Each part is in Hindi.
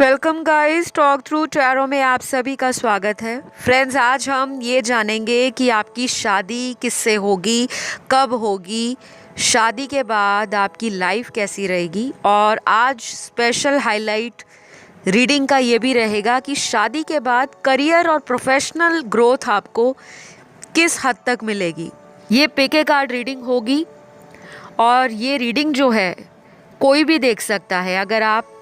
Welcome guys, talk through tarot में आप सभी का स्वागत है। फ्रेंड्स, आज हम ये जानेंगे कि आपकी शादी किससे होगी, कब होगी, शादी के बाद आपकी लाइफ कैसी रहेगी। और आज स्पेशल हाईलाइट रीडिंग का ये भी रहेगा कि शादी के बाद करियर और प्रोफेशनल ग्रोथ आपको किस हद तक मिलेगी। ये पीके कार्ड रीडिंग होगी और ये रीडिंग जो है कोई भी देख सकता है। अगर आप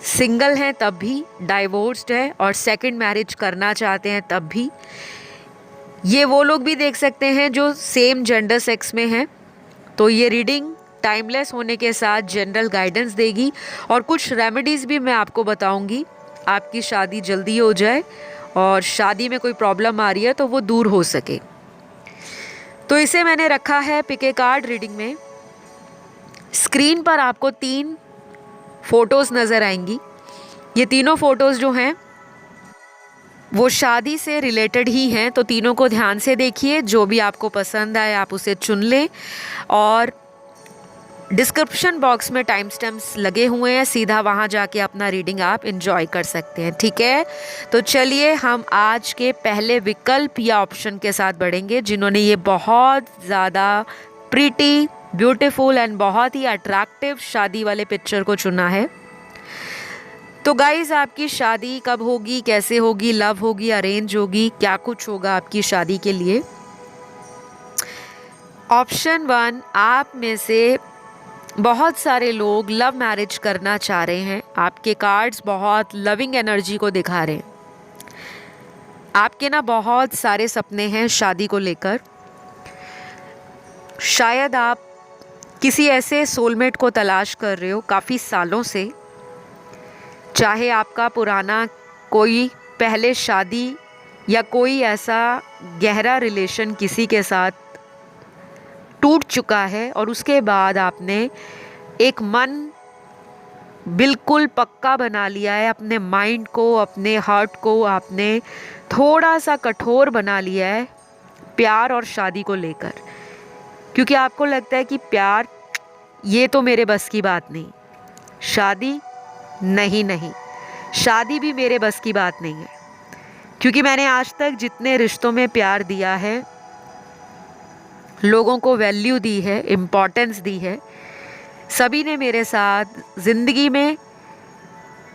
सिंगल हैं तब भी, डाइवोर्स्ड है और सेकंड मैरिज करना चाहते हैं तब भी, ये वो लोग भी देख सकते हैं जो सेम जेंडर सेक्स में हैं। तो ये रीडिंग टाइमलेस होने के साथ जनरल गाइडेंस देगी और कुछ रेमेडीज़ भी मैं आपको बताऊंगी, आपकी शादी जल्दी हो जाए और शादी में कोई प्रॉब्लम आ रही है तो वो दूर हो सके। तो इसे मैंने रखा है पिके कार्ड रीडिंग में। स्क्रीन पर आपको 3 फ़ोटोज़ नज़र आएंगी। ये तीनों फ़ोटोज़ जो हैं वो शादी से रिलेटेड ही हैं, तो तीनों को ध्यान से देखिए। जो भी आपको पसंद आए आप उसे चुन लें। और डिस्क्रिप्शन बॉक्स में टाइम स्टैम्प्स लगे हुए हैं, सीधा वहाँ जाके अपना रीडिंग आप एंजॉय कर सकते हैं। ठीक है, तो चलिए हम आज के पहले विकल्प या ऑप्शन के साथ बढ़ेंगे, जिन्होंने ये बहुत ज़्यादा प्रीटी, ब्यूटीफुल एंड बहुत ही अट्रैक्टिव शादी वाले पिक्चर को चुना है। तो गाइज, आपकी शादी कब होगी, कैसे होगी, लव होगी, अरेंज होगी, क्या कुछ होगा आपकी शादी के लिए। ऑप्शन 1, आप में से बहुत सारे लोग लव मैरिज करना चाह रहे हैं। आपके कार्ड्स बहुत लविंग एनर्जी को दिखा रहे हैं। आपके ना बहुत सारे सपने हैं शादी को लेकर। शायद आप किसी ऐसे सोलमेट को तलाश कर रहे हो काफ़ी सालों से। चाहे आपका पुराना कोई पहले शादी या कोई ऐसा गहरा रिलेशन किसी के साथ टूट चुका है और उसके बाद आपने एक मन बिल्कुल पक्का बना लिया है, अपने माइंड को, अपने हार्ट को आपने थोड़ा सा कठोर बना लिया है प्यार और शादी को लेकर। क्योंकि आपको लगता है कि प्यार ये तो मेरे बस की बात नहीं, शादी नहीं, शादी भी मेरे बस की बात नहीं है। क्योंकि मैंने आज तक जितने रिश्तों में प्यार दिया है, लोगों को वैल्यू दी है, इम्पोर्टेंस दी है, सभी ने मेरे साथ ज़िंदगी में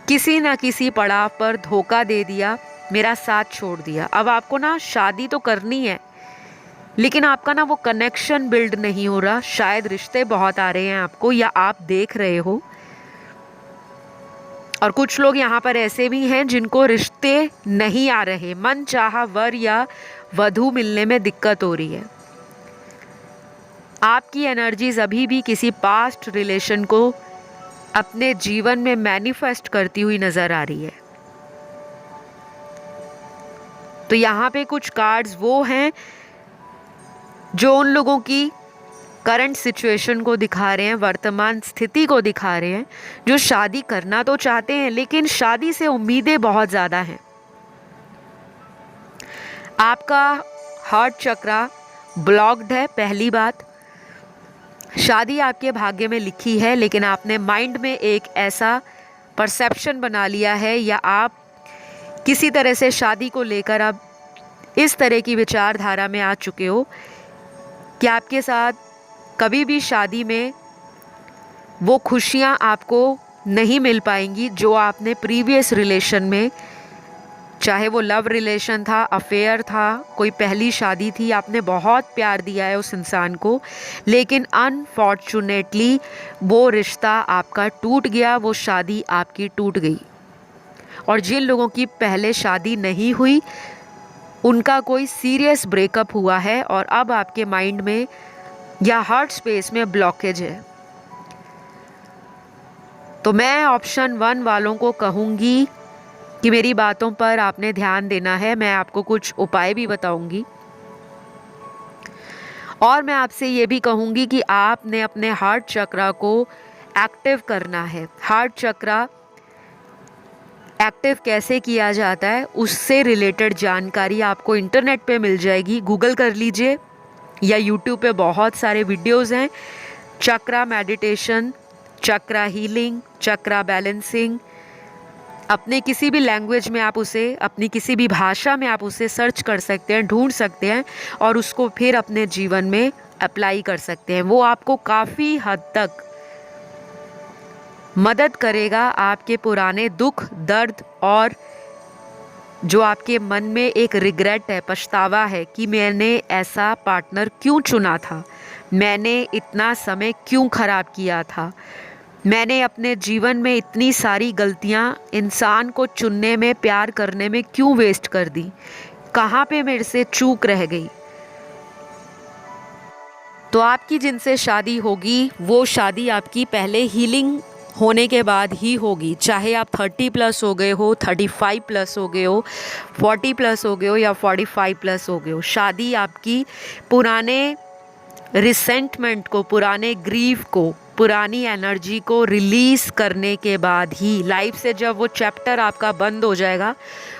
किसी ना किसी पड़ाव पर धोखा दे दिया, मेरा साथ छोड़ दिया। अब आपको ना शादी तो करनी है, लेकिन आपका ना वो कनेक्शन बिल्ड नहीं हो रहा। शायद रिश्ते बहुत आ रहे हैं आपको, या आप देख रहे हो। और कुछ लोग यहाँ पर ऐसे भी हैं जिनको रिश्ते नहीं आ रहे, मन चाहा वर या वधू मिलने में दिक्कत हो रही है। आपकी एनर्जीज अभी भी किसी पास्ट रिलेशन को अपने जीवन में मैनिफेस्ट करती हुई नज़र आ रही है। तो यहाँ पे कुछ कार्ड्स वो हैं जो उन लोगों की करंट सिचुएशन को दिखा रहे हैं, वर्तमान स्थिति को दिखा रहे हैं, जो शादी करना तो चाहते हैं लेकिन शादी से उम्मीदें बहुत ज़्यादा हैं। आपका हार्ट चक्रा ब्लॉक्ड है, पहली बात। शादी आपके भाग्य में लिखी है, लेकिन आपने माइंड में एक ऐसा परसेप्शन बना लिया है, या आप किसी तरह से शादी को लेकर अब इस तरह की विचारधारा में आ चुके हो कि आपके साथ कभी भी शादी में वो खुशियाँ आपको नहीं मिल पाएंगी जो आपने प्रीवियस रिलेशन में, चाहे वो लव रिलेशन था, अफेयर था, कोई पहली शादी थी, आपने बहुत प्यार दिया है उस इंसान को, लेकिन अनफॉर्चुनेटली वो रिश्ता आपका टूट गया, वो शादी आपकी टूट गई। और जिन लोगों की पहले शादी नहीं हुई उनका कोई सीरियस ब्रेकअप हुआ है और अब आपके माइंड में या हार्ट स्पेस में ब्लॉकेज है। तो मैं ऑप्शन 1 वालों को कहूँगी कि मेरी बातों पर आपने ध्यान देना है। मैं आपको कुछ उपाय भी बताऊंगी और मैं आपसे ये भी कहूँगी कि आपने अपने हार्ट चक्रा को एक्टिव करना है। हार्ट चक्रा एक्टिव कैसे किया जाता है उससे रिलेटेड जानकारी आपको इंटरनेट पे मिल जाएगी, गूगल कर लीजिए, या यूट्यूब पे बहुत सारे वीडियोस हैं। चक्रा मेडिटेशन, चक्रा हीलिंग, चक्रा बैलेंसिंग, अपने किसी भी लैंग्वेज में आप उसे, अपनी किसी भी भाषा में आप उसे सर्च कर सकते हैं, ढूंढ सकते हैं और उसको फिर अपने जीवन में अप्लाई कर सकते हैं। वो आपको काफ़ी हद तक मदद करेगा आपके पुराने दुख, दर्द और जो आपके मन में एक रिग्रेट है, पछतावा है कि मैंने ऐसा पार्टनर क्यों चुना था, मैंने इतना समय क्यों ख़राब किया था, मैंने अपने जीवन में इतनी सारी गलतियां इंसान को चुनने में, प्यार करने में क्यों वेस्ट कर दी, कहाँ पे मेरे से चूक रह गई। तो आपकी जिनसे शादी होगी वो शादी आपकी पहले हीलिंग होने के बाद ही होगी। चाहे आप 30 प्लस हो गए हो, 35 प्लस हो गए हो, 40 प्लस हो गए हो या 45 प्लस हो गए हो, शादी आपकी पुराने रिसेंटमेंट को, पुराने ग्रीव को, पुरानी एनर्जी को रिलीज़ करने के बाद ही, लाइफ से जब वो चैप्टर आपका बंद हो जाएगा,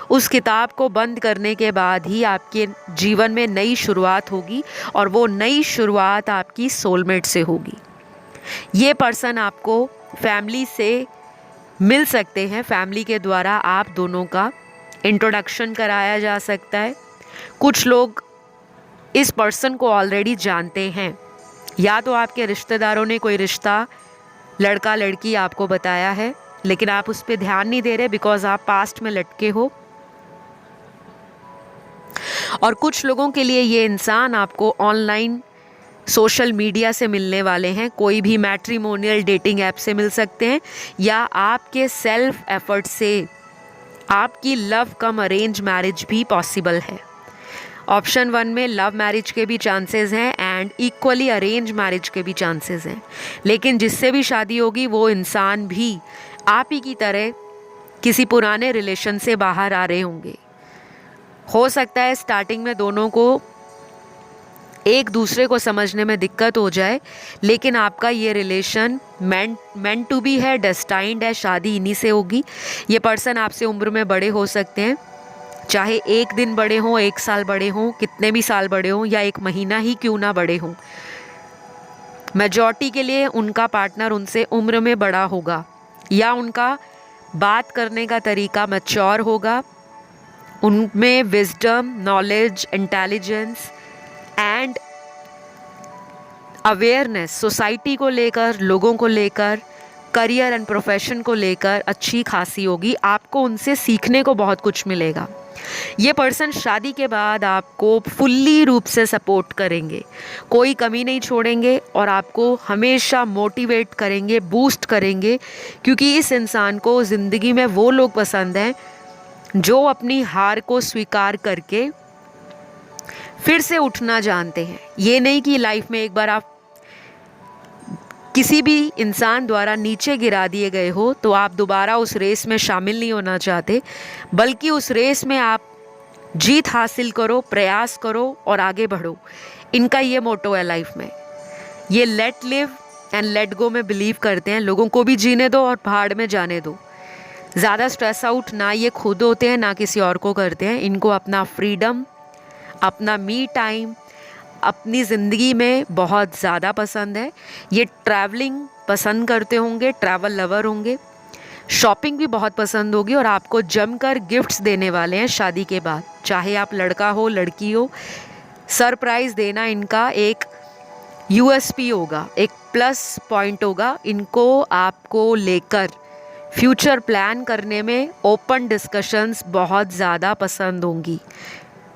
उस किताब को बंद करने के बाद ही आपके जीवन में नई शुरुआत होगी और वो नई शुरुआत आपकी सोलमेट से होगी। ये पर्सन आपको फैमिली से मिल सकते हैं, फैमिली के द्वारा आप दोनों का इंट्रोडक्शन कराया जा सकता है। कुछ लोग इस पर्सन को ऑलरेडी जानते हैं, या तो आपके रिश्तेदारों ने कोई रिश्ता, लड़का लड़की आपको बताया है लेकिन आप उस पर ध्यान नहीं दे रहे बिकॉज आप पास्ट में लटके हो। और कुछ लोगों के लिए ये इंसान आपको ऑनलाइन सोशल मीडिया से मिलने वाले हैं, कोई भी मैट्रिमोनियल डेटिंग ऐप से मिल सकते हैं या आपके सेल्फ एफर्ट से आपकी लव कम अरेंज मैरिज भी पॉसिबल है। ऑप्शन 1 में लव मैरिज के भी चांसेस हैं एंड इक्वली अरेंज मैरिज के भी चांसेस हैं, लेकिन जिससे भी शादी होगी वो इंसान भी आप ही की तरह किसी पुराने रिलेशन से बाहर आ रहे होंगे। हो सकता है स्टार्टिंग में दोनों को एक दूसरे को समझने में दिक्कत हो जाए, लेकिन आपका ये रिलेशन मेंट टू बी है, डेस्टाइंड है, शादी इन्हीं से होगी। ये पर्सन आपसे उम्र में बड़े हो सकते हैं, चाहे 1 दिन बड़े हों, 1 साल बड़े हों, कितने भी साल बड़े हों या 1 महीना ही क्यों ना बड़े हों। मेजॉरिटी के लिए उनका पार्टनर उनसे उम्र में बड़ा होगा या उनका बात करने का तरीका मैच्योर होगा, उनमें wisdom, knowledge, intelligence and awareness society को लेकर, लोगों को लेकर, करियर एंड प्रोफेशन को लेकर अच्छी खासी होगी। आपको उनसे सीखने को बहुत कुछ मिलेगा। ये पर्सन शादी के बाद आपको फुल्ली रूप से सपोर्ट करेंगे, कोई कमी नहीं छोड़ेंगे और आपको हमेशा मोटिवेट करेंगे, बूस्ट करेंगे, क्योंकि इस इंसान को ज़िंदगी में वो लोग पसंद हैं जो अपनी हार को स्वीकार करके फिर से उठना जानते हैं। ये नहीं कि लाइफ में एक बार आप किसी भी इंसान द्वारा नीचे गिरा दिए गए हो तो आप दोबारा उस रेस में शामिल नहीं होना चाहते, बल्कि उस रेस में आप जीत हासिल करो, प्रयास करो और आगे बढ़ो। इनका ये मोटो है लाइफ में। ये let live and let go में बिलीव करते हैं। लोगों को भी जीने दो और पहाड़ में जाने दो। ज़्यादा स्ट्रेस आउट ना ये खुद होते हैं ना किसी और को करते हैं। इनको अपना फ्रीडम, अपना मी टाइम, अपनी ज़िंदगी में बहुत ज़्यादा पसंद है। ये ट्रैवलिंग पसंद करते होंगे, ट्रैवल लवर होंगे, शॉपिंग भी बहुत पसंद होगी और आपको जमकर गिफ्ट्स देने वाले हैं शादी के बाद। चाहे आप लड़का हो लड़की हो, सरप्राइज़ देना इनका एक यूएसपी होगा, एक प्लस पॉइंट होगा। इनको आपको लेकर फ्यूचर प्लान करने में ओपन डिस्कशंस बहुत ज़्यादा पसंद होंगी।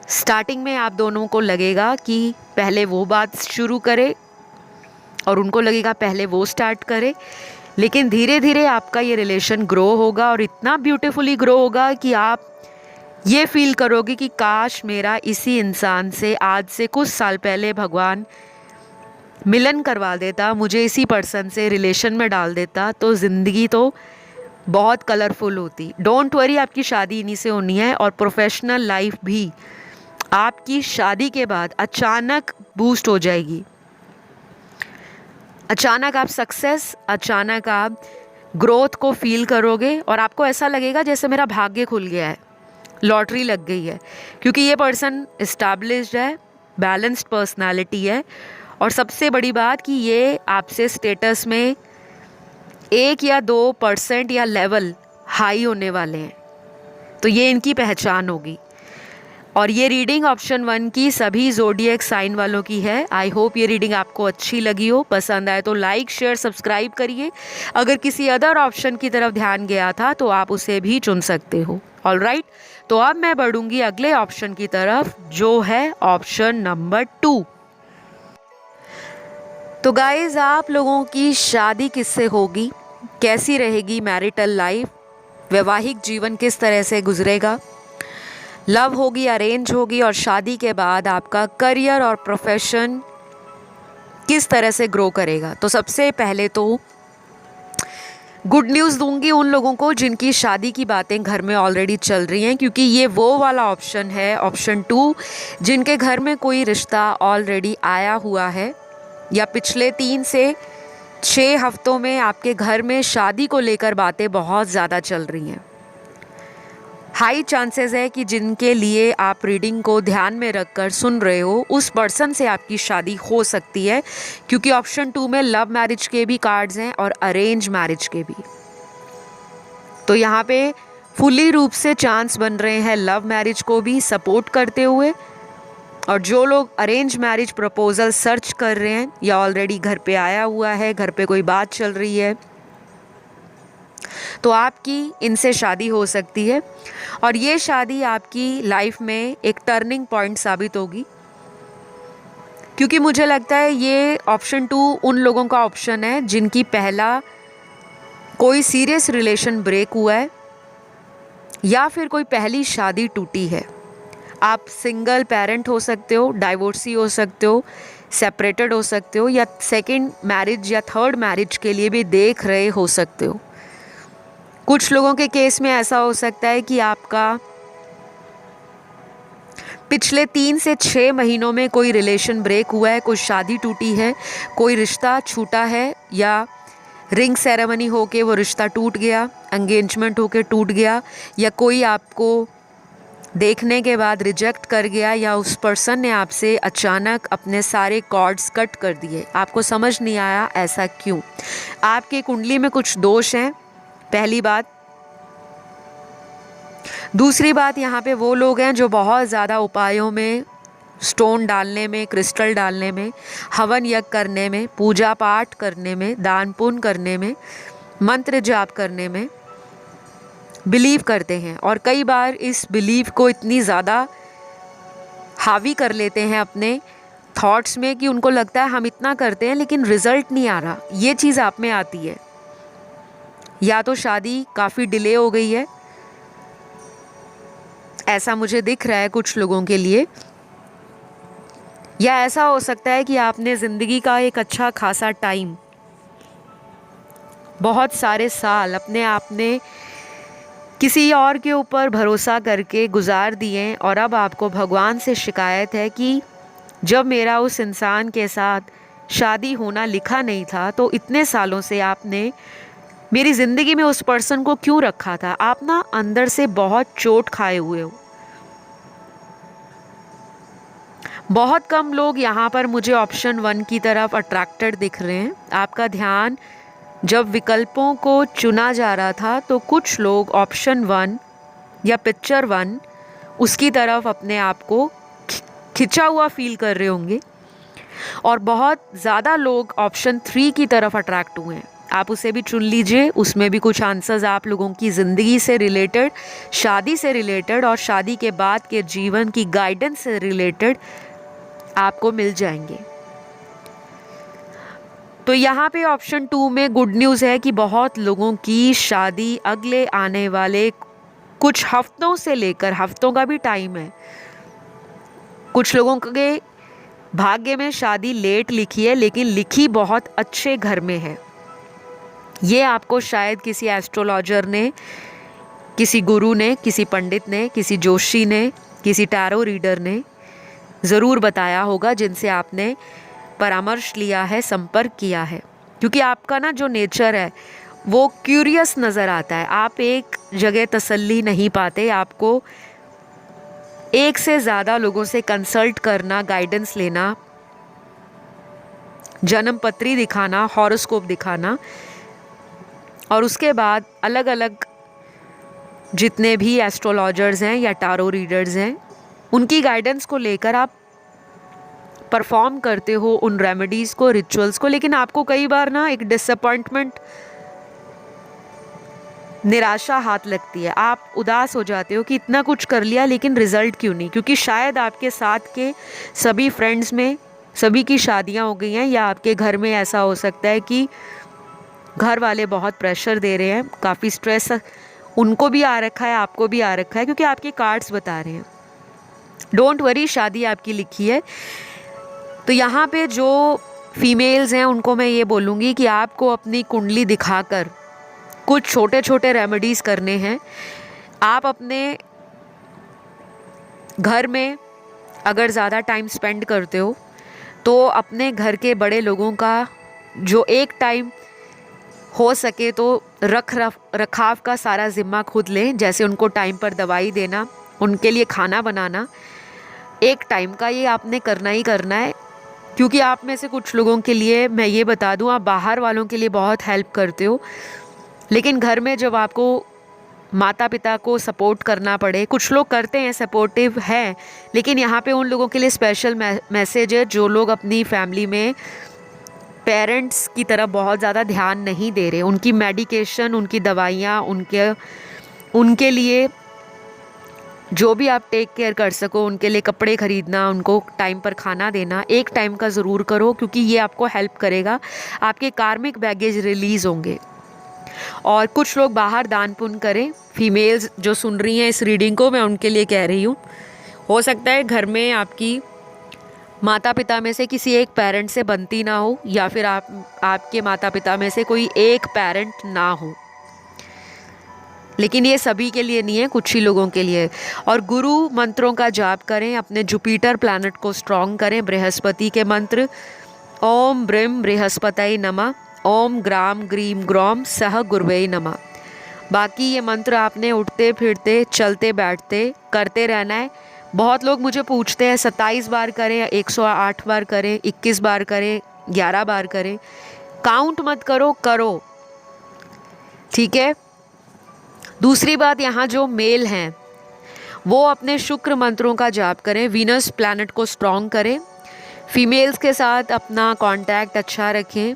स्टार्टिंग में आप दोनों को लगेगा कि पहले वो बात शुरू करे और उनको लगेगा पहले वो स्टार्ट करे, लेकिन धीरे धीरे आपका ये रिलेशन ग्रो होगा और इतना ब्यूटीफुली ग्रो होगा कि आप ये फील करोगे कि काश मेरा इसी इंसान से आज से कुछ साल पहले भगवान मिलन करवा देता, मुझे इसी पर्सन से रिलेशन में डाल देता तो ज़िंदगी तो बहुत कलरफुल होती। डोंट वरी, आपकी शादी इन्हीं से होनी है और प्रोफेशनल लाइफ भी आपकी शादी के बाद अचानक बूस्ट हो जाएगी। अचानक आप सक्सेस, अचानक आप ग्रोथ को फील करोगे और आपको ऐसा लगेगा जैसे मेरा भाग्य खुल गया है, लॉटरी लग गई है, क्योंकि ये पर्सन इस्टेब्लिश्ड है, बैलेंस्ड पर्सनालिटी है और सबसे बड़ी बात कि ये आपसे स्टेटस में 1 या 2% या लेवल हाई होने वाले हैं, तो ये इनकी पहचान होगी। और ये रीडिंग ऑप्शन 1 की सभी ज़ोडिएक साइन वालों की है। आई होप ये रीडिंग आपको अच्छी लगी हो। पसंद आए तो लाइक शेयर सब्सक्राइब करिए। अगर किसी अदर ऑप्शन की तरफ ध्यान गया था तो आप उसे भी चुन सकते हो। ऑलराइट, तो अब मैं बढ़ूंगी अगले ऑप्शन की तरफ, जो है ऑप्शन नंबर 2। तो गाइज, आप लोगों की शादी किससे होगी, कैसी रहेगी मैरिटल लाइफ, वैवाहिक जीवन किस तरह से गुजरेगा, लव होगी, अरेंज होगी, और शादी के बाद आपका करियर और प्रोफेशन किस तरह से ग्रो करेगा। तो सबसे पहले तो गुड न्यूज़ दूंगी उन लोगों को जिनकी शादी की बातें घर में ऑलरेडी चल रही हैं, क्योंकि ये वो वाला ऑप्शन है, ऑप्शन 2, जिनके घर में कोई रिश्ता ऑलरेडी आया हुआ है या पिछले 3 से 6 हफ्तों में आपके घर में शादी को लेकर बातें बहुत ज़्यादा चल रही हैं। हाई चांसेस है कि जिनके लिए आप रीडिंग को ध्यान में रखकर सुन रहे हो, उस पर्सन से आपकी शादी हो सकती है, क्योंकि ऑप्शन 2 में लव मैरिज के भी कार्ड्स हैं और अरेंज मैरिज के भी। तो यहाँ पे फुली रूप से चांस बन रहे हैं लव मैरिज को भी सपोर्ट करते हुए, और जो लोग अरेंज मैरिज प्रपोजल सर्च कर रहे हैं या ऑलरेडी घर पे आया हुआ है, घर पे कोई बात चल रही है, तो आपकी इनसे शादी हो सकती है। और ये शादी आपकी लाइफ में एक टर्निंग पॉइंट साबित होगी, क्योंकि मुझे लगता है ये ऑप्शन 2 उन लोगों का ऑप्शन है जिनकी पहला कोई सीरियस रिलेशन ब्रेक हुआ है या फिर कोई पहली शादी टूटी है। आप सिंगल पेरेंट हो सकते हो, डाइवोर्सी हो सकते हो, सेपरेटेड हो सकते हो, या सेकंड मैरिज या थर्ड मैरिज के लिए भी देख रहे हो सकते हो। कुछ लोगों के केस में ऐसा हो सकता है कि आपका पिछले 3 से 6 महीनों में कोई रिलेशन ब्रेक हुआ है, कोई शादी टूटी है, कोई रिश्ता छूटा है, या रिंग सेरेमनी होके वो रिश्ता टूट गया, एंगेजमेंट होके टूट गया, या कोई आपको देखने के बाद रिजेक्ट कर गया, या उस पर्सन ने आपसे अचानक अपने सारे कॉर्ड्स कट कर दिए। आपको समझ नहीं आया ऐसा क्यों। आपके कुंडली में कुछ दोष हैं, पहली बात। दूसरी बात, यहाँ पे वो लोग हैं जो बहुत ज़्यादा उपायों में, स्टोन डालने में, क्रिस्टल डालने में, हवन यज्ञ करने में, पूजा पाठ करने में, दान पुण्य करने में, मंत्र जाप करने में बिलीव करते हैं, और कई बार इस बिलीव को इतनी ज़्यादा हावी कर लेते हैं अपने थॉट्स में कि उनको लगता है हम इतना करते हैं लेकिन रिजल्ट नहीं आ रहा। ये चीज़ आप में आती है, या तो शादी काफ़ी डिले हो गई है, ऐसा मुझे दिख रहा है कुछ लोगों के लिए, या ऐसा हो सकता है कि आपने ज़िंदगी का एक अच्छा खासा टाइम, बहुत सारे साल अपने आप ने किसी और के ऊपर भरोसा करके गुजार दिए, और अब आपको भगवान से शिकायत है कि जब मेरा उस इंसान के साथ शादी होना लिखा नहीं था तो इतने सालों से आपने मेरी ज़िंदगी में उस पर्सन को क्यों रखा था। आप ना अंदर से बहुत चोट खाए हुए हो। बहुत कम लोग यहाँ पर मुझे ऑप्शन 1 की तरफ अट्रैक्टेड दिख रहे हैं। आपका ध्यान जब विकल्पों को चुना जा रहा था तो कुछ लोग ऑप्शन 1 या पिक्चर 1 उसकी तरफ अपने आप को खिंचा हुआ फील कर रहे होंगे, और बहुत ज़्यादा लोग ऑप्शन 3 की तरफ अट्रैक्ट हुए हैं। आप उसे भी चुन लीजिए, उसमें भी कुछ आंसर्स आप लोगों की ज़िंदगी से रिलेटेड, शादी से रिलेटेड और शादी के बाद के जीवन की गाइडेंस से रिलेटेड आपको मिल जाएंगे। तो यहाँ पे ऑप्शन 2 में गुड न्यूज़ है कि बहुत लोगों की शादी अगले आने वाले कुछ हफ्तों से लेकर, हफ्तों का भी टाइम है, कुछ लोगों के भाग्य में शादी लेट लिखी है लेकिन लिखी बहुत अच्छे घर में है। ये आपको शायद किसी एस्ट्रोलॉजर ने, किसी गुरु ने, किसी पंडित ने, किसी जोशी ने, किसी टैरो रीडर ने ज़रूर बताया होगा, जिनसे आपने परामर्श लिया है, संपर्क किया है। क्योंकि आपका ना जो नेचर है वो क्यूरियस नज़र आता है। आप एक जगह तसल्ली नहीं पाते, आपको एक से ज़्यादा लोगों से कंसल्ट करना, गाइडेंस लेना, जन्म पत्री दिखाना, हॉरोस्कोप दिखाना, और उसके बाद अलग अलग जितने भी एस्ट्रोलॉजर्स हैं या टारो रीडर्स हैं, उनकी गाइडेंस को लेकर आप परफॉर्म करते हो उन रेमेडीज़ को, रिचुअल्स को, लेकिन आपको कई बार ना एक डिसअपॉइंटमेंट, निराशा हाथ लगती है। आप उदास हो जाते हो कि इतना कुछ कर लिया लेकिन रिजल्ट क्यों नहीं, क्योंकि शायद आपके साथ के सभी फ्रेंड्स में सभी की शादियां हो गई हैं, या आपके घर में ऐसा हो सकता है कि घर वाले बहुत प्रेशर दे रहे हैं, काफ़ी स्ट्रेस उनको भी आ रखा है, आपको भी आ रखा है, क्योंकि आपके कार्ड्स बता रहे हैं। डोंट वरी, शादी आपकी लिखी है। तो यहाँ पे जो फीमेल्स हैं उनको मैं ये बोलूँगी कि आपको अपनी कुंडली दिखाकर कुछ छोटे छोटे रेमेडीज़ करने हैं। आप अपने घर में अगर ज़्यादा टाइम स्पेंड करते हो तो अपने घर के बड़े लोगों का जो एक टाइम हो सके तो रखाव का सारा ज़िम्मा खुद लें। जैसे उनको टाइम पर दवाई देना, उनके लिए खाना बनाना, एक टाइम का ये आपने करना ही करना है। क्योंकि आप में से कुछ लोगों के लिए मैं ये बता दूं, आप बाहर वालों के लिए बहुत हेल्प करते हो, लेकिन घर में जब आपको माता पिता को सपोर्ट करना पड़े, कुछ लोग करते हैं, सपोर्टिव हैं, लेकिन यहाँ पे उन लोगों के लिए स्पेशल मैसेज है जो लोग अपनी फैमिली में पेरेंट्स की तरफ बहुत ज़्यादा ध्यान नहीं दे रहे। उनकी मेडिकेशन, उनकी दवाइयाँ, उनके लिए जो भी आप टेक केयर कर सको, उनके लिए कपड़े ख़रीदना, उनको टाइम पर खाना देना, एक टाइम का ज़रूर करो, क्योंकि ये आपको हेल्प करेगा। आपके कार्मिक बैगेज रिलीज़ होंगे। और कुछ लोग बाहर दान पुण्य करें। फीमेल्स जो सुन रही हैं इस रीडिंग को, मैं उनके लिए कह रही हूँ, हो सकता है घर में आपकी माता पिता में से किसी एक पेरेंट से बनती ना हो, या फिर आपके माता पिता में से कोई एक पेरेंट ना हो, लेकिन ये सभी के लिए नहीं है, कुछ ही लोगों के लिए। और गुरु मंत्रों का जाप करें, अपने जुपिटर प्लैनेट को स्ट्रॉन्ग करें। बृहस्पति के मंत्र, ओम ब्रह्म बृहस्पतये नमः, ओम ग्राम ग्रीम ग्रौम सह गुरवे नमः। बाकी ये मंत्र आपने उठते फिरते, चलते बैठते करते रहना है। बहुत लोग मुझे पूछते हैं 27 बार करें, 108 बार करें, 21 बार करें, 11 बार करें। काउंट मत करो, करो, ठीक है। दूसरी बात, यहाँ जो मेल हैं वो अपने शुक्र मंत्रों का जाप करें, वीनस प्लैनेट को स्ट्रॉन्ग करें। फीमेल्स के साथ अपना कांटेक्ट अच्छा रखें।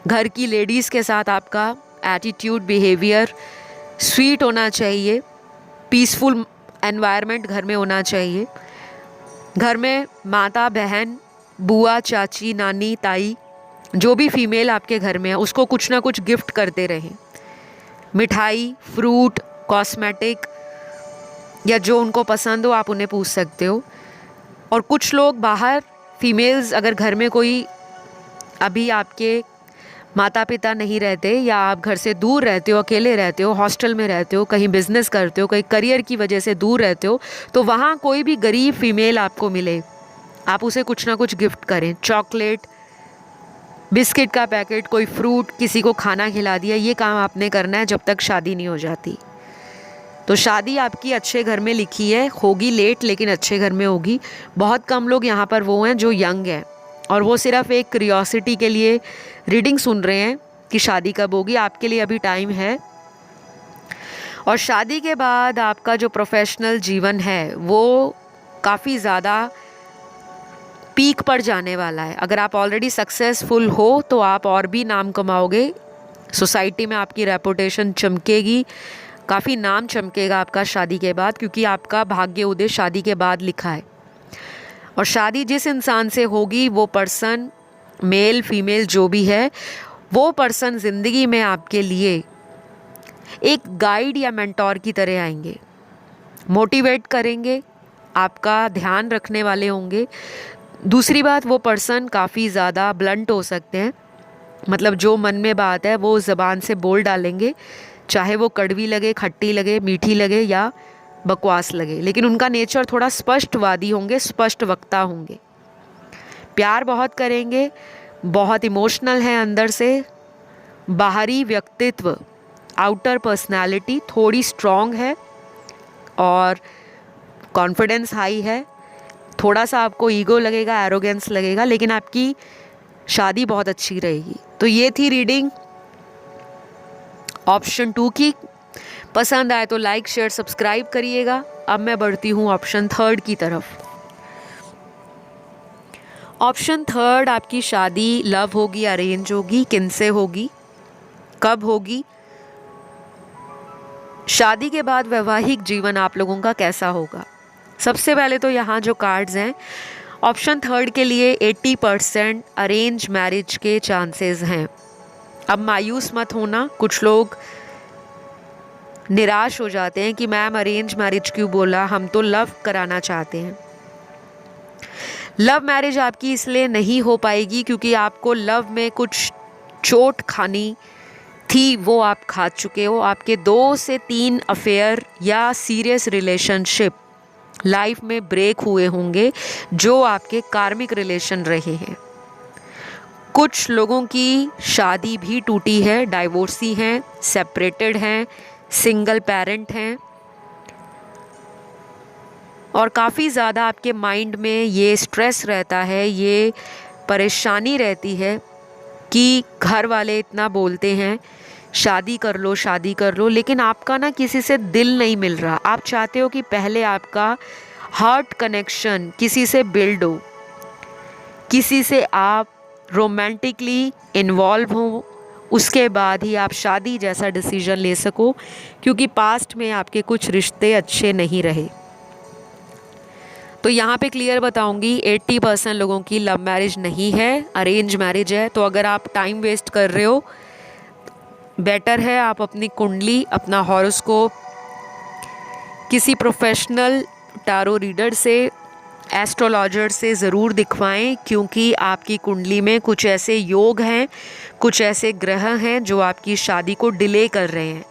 घर की लेडीज़ के साथ आपका एटीट्यूड, बिहेवियर स्वीट होना चाहिए। पीसफुल एनवायरनमेंट घर में होना चाहिए। घर में माता, बहन, बुआ, चाची, नानी, ताई, जो भी फीमेल आपके घर में है, उसको कुछ ना कुछ गिफ्ट करते रहें। मिठाई, फ्रूट, कॉस्मेटिक, या जो उनको पसंद हो आप उन्हें पूछ सकते हो। और कुछ लोग बाहर, फीमेल्स, अगर घर में कोई अभी आपके माता पिता नहीं रहते, या आप घर से दूर रहते हो, अकेले रहते हो, हॉस्टल में रहते हो, कहीं बिजनेस करते हो, कहीं करियर की वजह से दूर रहते हो, तो वहाँ कोई भी गरीब फीमेल आपको मिले, आप उसे कुछ ना कुछ गिफ्ट करें। चॉकलेट, बिस्किट का पैकेट, कोई फ्रूट, किसी को खाना खिला दिया, ये काम आपने करना है जब तक शादी नहीं हो जाती। तो शादी आपकी अच्छे घर में लिखी है, होगी लेट लेकिन अच्छे घर में होगी। बहुत कम लोग यहाँ पर वो हैं जो यंग हैं और वो सिर्फ एक क्यूरियोसिटी के लिए रीडिंग सुन रहे हैं कि शादी कब होगी। आपके लिए अभी टाइम है। और शादी के बाद आपका जो प्रोफेशनल जीवन है वो काफ़ी ज़्यादा पीक पर जाने वाला है। अगर आप ऑलरेडी सक्सेसफुल हो तो आप और भी नाम कमाओगे, सोसाइटी में आपकी रेपुटेशन चमकेगी, काफ़ी नाम चमकेगा आपका शादी के बाद, क्योंकि आपका भाग्य उदय शादी के बाद लिखा है। और शादी जिस इंसान से होगी वो पर्सन, मेल फीमेल जो भी है, वो पर्सन ज़िंदगी में आपके लिए एक गाइड या मेंटोर की तरह आएंगे, मोटिवेट करेंगे, आपका ध्यान रखने वाले होंगे। दूसरी बात, वो पर्सन काफ़ी ज़्यादा ब्लंट हो सकते हैं, मतलब जो मन में बात है वो ज़बान से बोल डालेंगे, चाहे वो कड़वी लगे, खट्टी लगे, मीठी लगे या बकवास लगे, लेकिन उनका नेचर थोड़ा स्पष्टवादी होंगे, स्पष्ट वक्ता होंगे। प्यार बहुत करेंगे, बहुत इमोशनल हैं अंदर से। बाहरी व्यक्तित्व, आउटर पर्सनालिटी थोड़ी स्ट्रॉन्ग है और कॉन्फिडेंस हाई है। थोड़ा सा आपको ईगो लगेगा, एरोगेंस लगेगा, लेकिन आपकी शादी बहुत अच्छी रहेगी। तो ये थी रीडिंग ऑप्शन 2 की। पसंद आए तो लाइक शेयर सब्सक्राइब करिएगा। अब मैं बढ़ती हूँ ऑप्शन थर्ड की तरफ। ऑप्शन थर्ड, आपकी शादी लव होगी, अरेंज होगी, किनसे होगी, कब होगी, शादी के बाद वैवाहिक जीवन आप लोगों का कैसा होगा। सबसे पहले तो यहाँ जो कार्ड्स हैं, ऑप्शन थर्ड के लिए 80% अरेंज मैरिज के चांसेस हैं। अब मायूस मत होना, कुछ लोग निराश हो जाते हैं कि मैम अरेंज मैरिज क्यों बोला, हम तो लव कराना चाहते हैं। लव मैरिज आपकी इसलिए नहीं हो पाएगी क्योंकि आपको लव में कुछ चोट खानी थी, वो आप खा चुके हो। आपके 2 से 3 अफेयर या सीरियस रिलेशनशिप लाइफ में ब्रेक हुए होंगे जो आपके कार्मिक रिलेशन रहे हैं। कुछ लोगों की शादी भी टूटी है, डाइवोर्सी हैं, सेपरेटेड हैं, सिंगल पेरेंट हैं, और काफ़ी ज़्यादा आपके माइंड में ये स्ट्रेस रहता है, ये परेशानी रहती है कि घर वाले इतना बोलते हैं शादी कर लो शादी कर लो, लेकिन आपका ना किसी से दिल नहीं मिल रहा। आप चाहते हो कि पहले आपका हार्ट कनेक्शन किसी से बिल्ड हो, किसी से आप रोमांटिकली इन्वॉल्व हो, उसके बाद ही आप शादी जैसा डिसीजन ले सको, क्योंकि पास्ट में आपके कुछ रिश्ते अच्छे नहीं रहे। तो यहाँ पे क्लियर बताऊंगी, 80% लोगों की लव मैरिज नहीं है, अरेंज मैरिज है। तो अगर आप टाइम वेस्ट कर रहे हो, बेटर है आप अपनी कुंडली, अपना हॉरोस्कोप किसी प्रोफेशनल टारो रीडर से, एस्ट्रोलॉजर से ज़रूर दिखवाएं, क्योंकि आपकी कुंडली में कुछ ऐसे योग हैं, कुछ ऐसे ग्रह हैं जो आपकी शादी को डिले कर रहे हैं।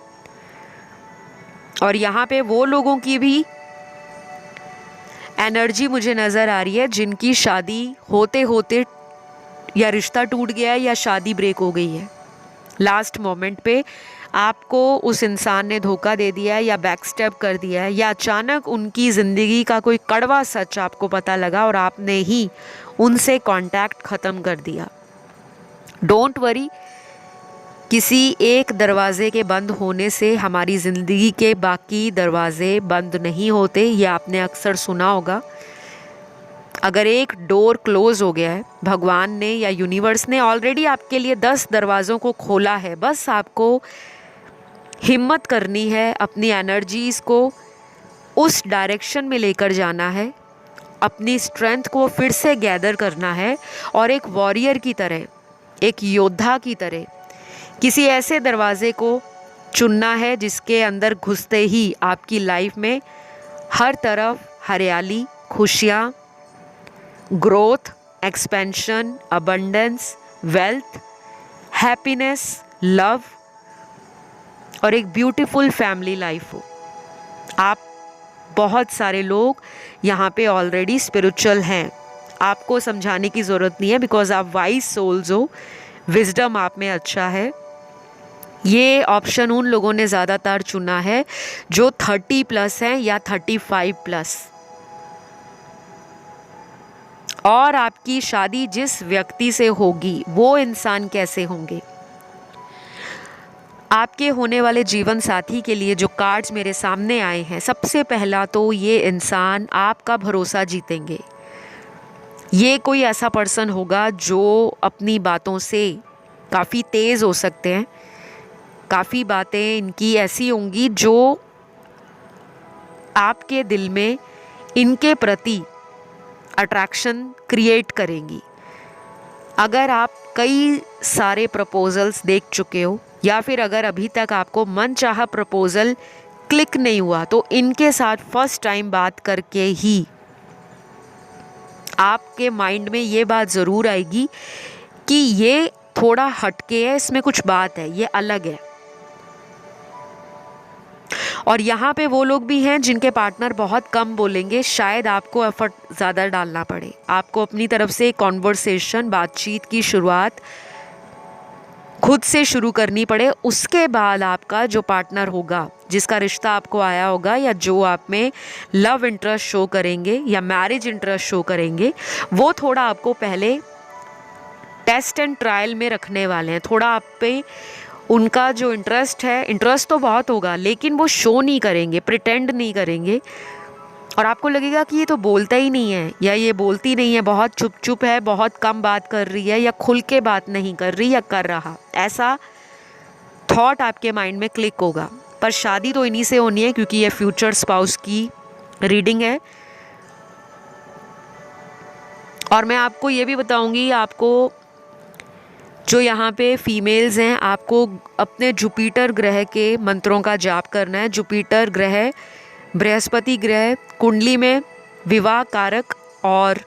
और यहाँ पे वो लोगों की भी एनर्जी मुझे नज़र आ रही है जिनकी शादी होते होते या रिश्ता टूट गया है या शादी ब्रेक हो गई है। लास्ट मोमेंट पे आपको उस इंसान ने धोखा दे दिया है या बैकस्टेप कर दिया है, या अचानक उनकी ज़िंदगी का कोई कड़वा सच आपको पता लगा और आपने ही उनसे कांटेक्ट ख़त्म कर दिया। डोंट वरी, किसी एक दरवाजे के बंद होने से हमारी ज़िंदगी के बाकी दरवाजे बंद नहीं होते, ये आपने अक्सर सुना होगा। अगर एक डोर क्लोज़ हो गया है, भगवान ने या यूनिवर्स ने ऑलरेडी आपके लिए 10 दरवाज़ों को खोला है। बस आपको हिम्मत करनी है, अपनी एनर्जीज़ को उस डायरेक्शन में लेकर जाना है, अपनी स्ट्रेंथ को फिर से गैदर करना है और एक वॉरियर की तरह, एक योद्धा की तरह किसी ऐसे दरवाजे को चुनना है जिसके अंदर घुसते ही आपकी लाइफ में हर तरफ हरियाली, खुशियाँ, growth, expansion, abundance, wealth, happiness, love और एक ब्यूटीफुल फैमिली लाइफ हो। आप बहुत सारे लोग यहाँ पे ऑलरेडी स्पिरिचुअल हैं, आपको समझाने की ज़रूरत नहीं है, बिकॉज आप वाइज सोल्स हो, विजडम आप में अच्छा है। ये ऑप्शन उन लोगों ने ज़्यादातर चुना है जो 30+ हैं या 35+। और आपकी शादी जिस व्यक्ति से होगी वो इंसान कैसे होंगे, आपके होने वाले जीवन साथी के लिए जो कार्ड्स मेरे सामने आए हैं, सबसे पहला तो ये इंसान आपका भरोसा जीतेंगे। ये कोई ऐसा पर्सन होगा जो अपनी बातों से काफ़ी तेज़ हो सकते हैं, काफ़ी बातें इनकी ऐसी होंगी जो आपके दिल में इनके प्रति अट्रैक्शन क्रिएट करेंगी। अगर आप कई सारे प्रपोजल्स देख चुके हो या फिर अगर अभी तक आपको मनचाहा प्रपोजल क्लिक नहीं हुआ, तो इनके साथ फर्स्ट टाइम बात करके ही आपके माइंड में ये बात ज़रूर आएगी कि ये थोड़ा हटके है, इसमें कुछ बात है, ये अलग है। और यहाँ पे वो लोग भी हैं जिनके पार्टनर बहुत कम बोलेंगे, शायद आपको एफर्ट ज़्यादा डालना पड़े, आपको अपनी तरफ से कॉन्वर्सेशन, बातचीत की शुरुआत खुद से शुरू करनी पड़े। उसके बाद आपका जो पार्टनर होगा, जिसका रिश्ता आपको आया होगा या जो आप में लव इंटरेस्ट शो करेंगे या मैरिज इंटरेस्ट शो करेंगे, वो थोड़ा आपको पहले टेस्ट एंड ट्रायल में रखने वाले हैं, थोड़ा आप पे उनका जो इंटरेस्ट है, इंटरेस्ट तो बहुत होगा लेकिन वो शो नहीं करेंगे, प्रिटेंड नहीं करेंगे, और आपको लगेगा कि ये तो बोलता ही नहीं है या ये बोलती नहीं है, बहुत चुप चुप है, बहुत कम बात कर रही है, या खुल के बात नहीं कर रही या कर रहा, ऐसा थॉट आपके माइंड में क्लिक होगा। पर शादी तो इन्हीं से होनी है क्योंकि ये फ्यूचर स्पाउस की रीडिंग है। और मैं आपको ये भी बताऊंगी, आपको जो यहाँ पे फीमेल्स हैं, आपको अपने जुपिटर ग्रह के मंत्रों का जाप करना है। जुपिटर ग्रह बृहस्पति ग्रह कुंडली में विवाह कारक और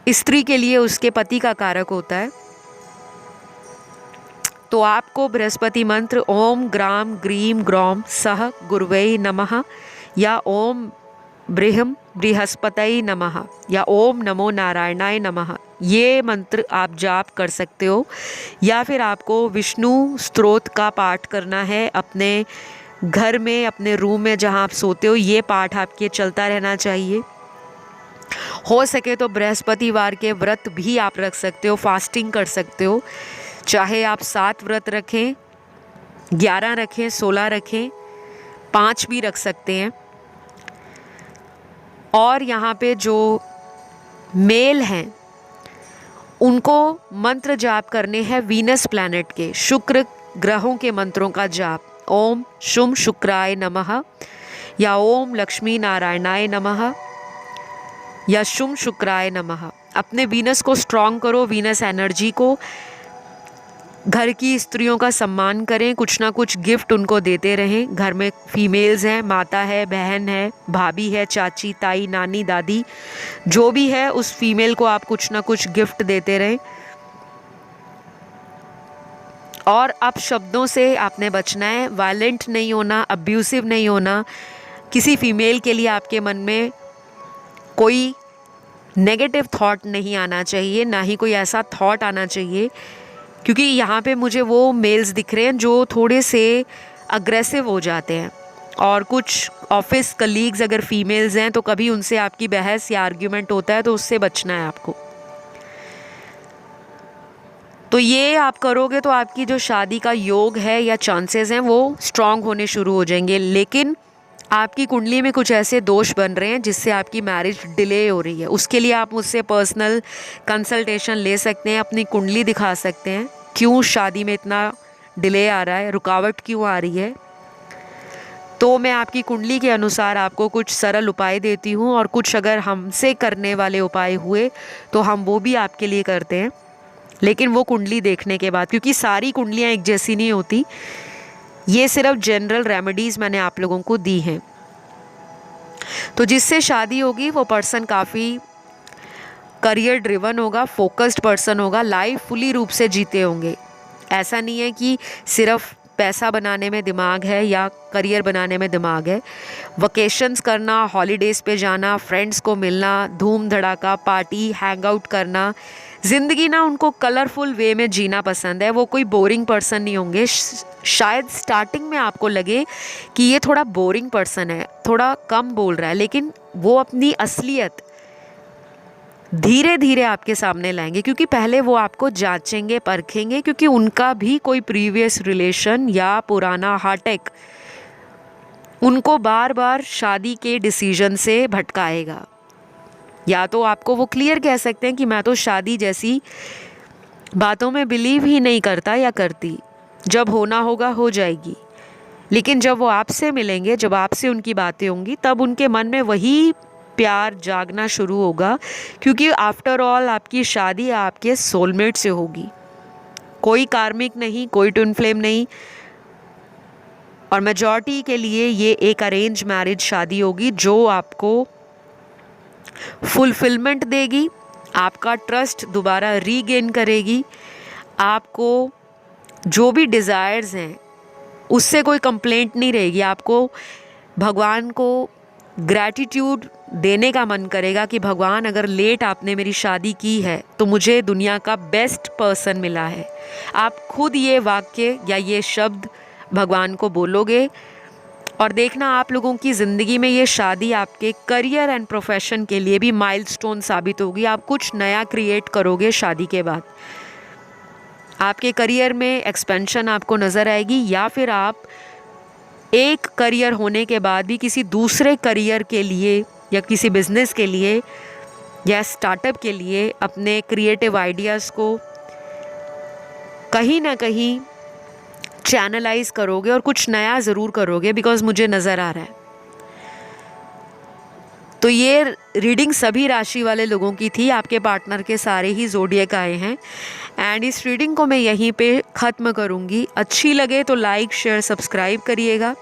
स्त्री के लिए उसके पति का कारक होता है। तो आपको बृहस्पति मंत्र ओम ग्राम ग्रीम ग्रौम सह गुरुवे नमः या ओम बृहम बृहस्पतये नमः या ओम नमो नारायणाय नमः, ये मंत्र आप जाप कर सकते हो। या फिर आपको विष्णु स्तोत्र का पाठ करना है अपने घर में, अपने रूम में जहाँ आप सोते हो, ये पाठ आपके चलता रहना चाहिए। हो सके तो बृहस्पतिवार के व्रत भी आप रख सकते हो, फास्टिंग कर सकते हो, चाहे आप 7 व्रत रखें, 11 रखें, 16 रखें, 5 भी रख सकते हैं। और यहाँ पे जो मेल हैं उनको मंत्र जाप करने हैं वीनस प्लैनेट के, शुक्र ग्रहों के मंत्रों का जाप। ओम शुम शुक्राय नमः या ओम लक्ष्मी नारायणाय नमः या शुम शुक्राय नमः। अपने वीनस को स्ट्रॉन्ग करो, वीनस एनर्जी को। घर की स्त्रियों का सम्मान करें, कुछ ना कुछ गिफ्ट उनको देते रहें। घर में फीमेल्स हैं, माता है, बहन है, भाभी है, चाची, ताई, नानी, दादी, जो भी है उस फीमेल को आप कुछ ना कुछ गिफ्ट देते रहें। और अब शब्दों से आपने बचना है, वायलेंट नहीं होना, अब्यूसिव नहीं होना। किसी फीमेल के लिए आपके मन में कोई नेगेटिव थॉट नहीं आना चाहिए, ना ही कोई ऐसा थॉट आना चाहिए, क्योंकि यहाँ पे मुझे वो मेल्स दिख रहे हैं जो थोड़े से अग्रेसिव हो जाते हैं। और कुछ ऑफिस कलीग्स अगर फीमेल्स हैं तो कभी उनसे आपकी बहस या आर्ग्यूमेंट होता है, तो उससे बचना है आपको। तो ये आप करोगे तो आपकी जो शादी का योग है या चांसेस हैं वो स्ट्रांग होने शुरू हो जाएंगे। लेकिन आपकी कुंडली में कुछ ऐसे दोष बन रहे हैं जिससे आपकी मैरिज डिले हो रही है। उसके लिए आप मुझसे पर्सनल कंसल्टेशन ले सकते हैं, अपनी कुंडली दिखा सकते हैं, क्यों शादी में इतना डिले आ रहा है, रुकावट क्यों आ रही है। तो मैं आपकी कुंडली के अनुसार आपको कुछ सरल उपाय देती हूँ, और कुछ अगर हमसे करने वाले उपाय हुए तो हम वो भी आपके लिए करते हैं, लेकिन वो कुंडली देखने के बाद, क्योंकि सारी कुंडलियाँ एक जैसी नहीं होती। ये सिर्फ जनरल रेमेडीज़ मैंने आप लोगों को दी हैं। तो जिससे शादी होगी वो पर्सन काफ़ी करियर ड्रिवन होगा, फोकस्ड पर्सन होगा, लाइफ फुली रूप से जीते होंगे। ऐसा नहीं है कि सिर्फ पैसा बनाने में दिमाग है या करियर बनाने में दिमाग है। वकेशंस करना, हॉलीडेज़ पे जाना, फ्रेंड्स को मिलना, धूम धड़ाका, पार्टी, हैंग आउट करना, ज़िंदगी ना उनको कलरफुल वे में जीना पसंद है। वो कोई बोरिंग पर्सन नहीं होंगे। शायद स्टार्टिंग में आपको लगे कि ये थोड़ा बोरिंग पर्सन है, थोड़ा कम बोल रहा है, लेकिन वो अपनी असलियत धीरे धीरे आपके सामने लाएंगे, क्योंकि पहले वो आपको जांचेंगे, परखेंगे, क्योंकि उनका भी कोई प्रीवियस रिलेशन या पुराना हार्टेक उनको बार बार शादी के डिसीजन से भटकाएगा। या तो आपको वो क्लियर कह सकते हैं कि मैं तो शादी जैसी बातों में बिलीव ही नहीं करता या करती, जब होना होगा हो जाएगी। लेकिन जब वो आपसे मिलेंगे, जब आपसे उनकी बातें होंगी, तब उनके मन में वही प्यार जागना शुरू होगा, क्योंकि आफ्टर ऑल आपकी शादी आपके सोलमेट से होगी। कोई कार्मिक नहीं, कोई ट्विन फ्लेम नहीं, और मेजॉरिटी के लिए ये एक अरेंज मैरिज शादी होगी जो आपको फुलफिलमेंट देगी, आपका ट्रस्ट दोबारा रीगेन करेगी, आपको जो भी डिज़ायर्स हैं उससे कोई कंप्लेंट नहीं रहेगी। आपको भगवान को ग्रैटिट्यूड देने का मन करेगा कि भगवान, अगर लेट आपने मेरी शादी की है तो मुझे दुनिया का बेस्ट पर्सन मिला है। आप खुद ये वाक्य या ये शब्द भगवान को बोलोगे, और देखना आप लोगों की ज़िंदगी में ये शादी आपके करियर एंड प्रोफेशन के लिए भी माइलस्टोन साबित होगी। आप कुछ नया क्रिएट करोगे शादी के बाद। आपके करियर में एक्सपेंशन आपको नज़र आएगी, या फिर आप एक करियर होने के बाद भी किसी दूसरे करियर के लिए या किसी बिजनेस के लिए या स्टार्टअप के लिए अपने क्रिएटिव आइडियाज़ को कहीं ना कहीं चैनलाइज करोगे और कुछ नया ज़रूर करोगे, बिकॉज मुझे नज़र आ रहा है। तो ये रीडिंग सभी राशि वाले लोगों की थी, आपके पार्टनर के सारे ही ज़ोडिएक आए हैं। एंड इस रीडिंग को मैं यहीं पे ख़त्म करूँगी। अच्छी लगे तो लाइक शेयर सब्सक्राइब करिएगा।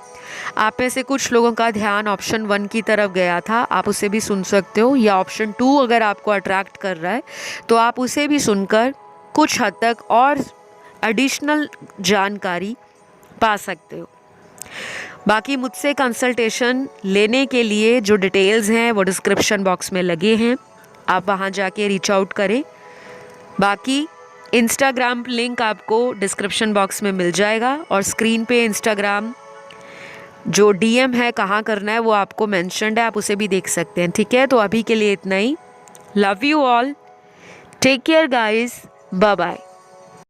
आप में से कुछ लोगों का ध्यान ऑप्शन 1 की तरफ गया था, आप उसे भी सुन सकते हो, या ऑप्शन 2 अगर आपको अट्रैक्ट कर रहा है तो आप उसे भी सुनकर कुछ हद तक और एडिशनल जानकारी पा सकते हो। बाकी मुझसे कंसल्टेशन लेने के लिए जो डिटेल्स हैं वो डिस्क्रिप्शन बॉक्स में लगे हैं, आप वहाँ जाके रीच आउट करें। बाकी इंस्टाग्राम लिंक आपको डिस्क्रिप्शन बॉक्स में मिल जाएगा, और स्क्रीन पे इंस्टाग्राम जो DM है कहाँ करना है वो आपको मेंशन्ड है, आप उसे भी देख सकते हैं। ठीक है, तो अभी के लिए इतना ही। Love you all, take care guys, bye bye.